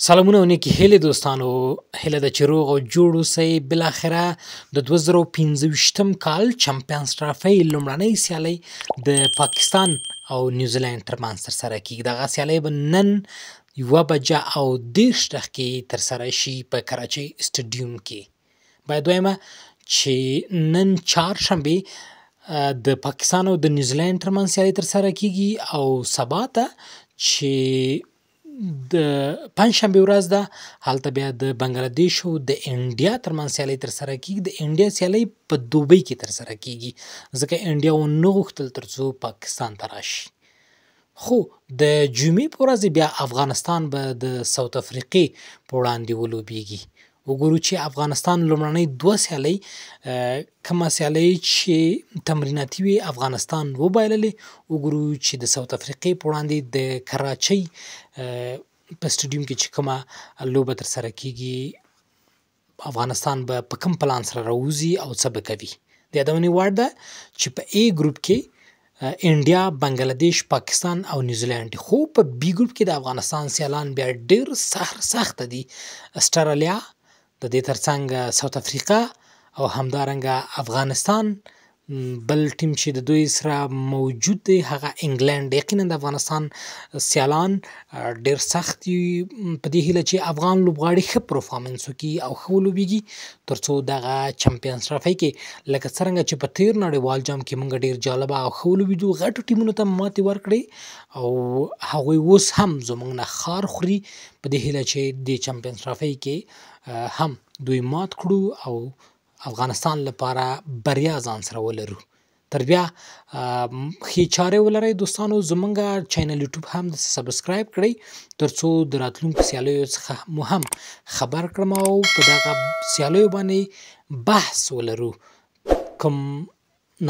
سلامونه او نیکی هیلې دوستانو، هیله ده چې روغ او جوړ اوسئ. بالاخره د 2025 کال چمپیونز ټرافۍ لومړنۍ سیالۍ د پاکستان او نیوزیلینډ ترمنځ ترسره کیږي. دغه سیالۍ به نن 1:30 کې ترسره شي په کراچۍ سټیډیوم کې. باید وایم چې نن چهارشنبې د پاکستان او د نیوزیلینډ ترمنځ سیالۍ ترسره کیږي او سبا ته چې د پنجشنبې ورځ ده، هلته بیا د بنګلادیش او د انډیا ترمنځ سیالۍ ترسره کیږي. د انډیا سیالۍ په دوبۍ کې ترسره کیږي ځکه انډیا ونه غوښتل ترڅو پاکستان ته راشي. خو د جمعې په ورځ بیا افغانستان به د ساوت افریقې په وړاندې ولوبیږي. وګورو چې افغانستان لومړنۍ دوه سیالۍ کومه سیالۍ چې تمریناتي وي افغانستان وبایللې. وګورو چې د ساوت افریقې په وړاندې د کراچۍ په سټیډیوم کې چې کومه لوبه ترسره کیږي افغانستان به په کوم پلان سره راوځي او څه به کوي. د یادونې وړ ده چې په ای ګروپ کې انډیا، بنګلادیش، پاکستان او نیوزیلینډ دي. خو په بی ګروپ کې د افغانستان سیالان بیا ډیر سخت دي. استرالیا، د دې ترڅنګ ساوت افریقا او همدارنګه افغانستان. بل ټیم چې د دوی سره موجود دی هغه انګلند. یقینا د افغانستان سیالان ډیر سخت دي په دې هیله چې افغان لوبغاړي ښه پرفارمنس وکړي او ښه ولوبیږي ترڅو دغه چمپیونز ټرافۍ کې لکه څرنګه چې په تیر نړیوال جام کې موږ ډیر جالبه او ښه ولوبېدو، غټو ټیمونو ته ماتې ورکړې او هغوی اوس هم زموږ نه خار خوري. په دې هیله چې د چمپیونز ټرافۍ کې هم دوی مات کړو او افغانستان لپاره بریا ځان سره ولرو. تر بیا ښې چارې ولرئ دوستانو. زمونږ چینل یوټیوب هم سبسکرایب کړئ ترڅو د راتلونکو سیالیو څخه مو هم خبر کړم او په دغه سیالیو باندې بحث ولرو. کوم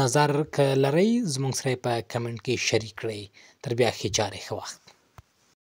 نظر که لرئ زمونږ سره په کمنټ کې شریک کړئ. تر بیا ښې چارې، ښه وخت.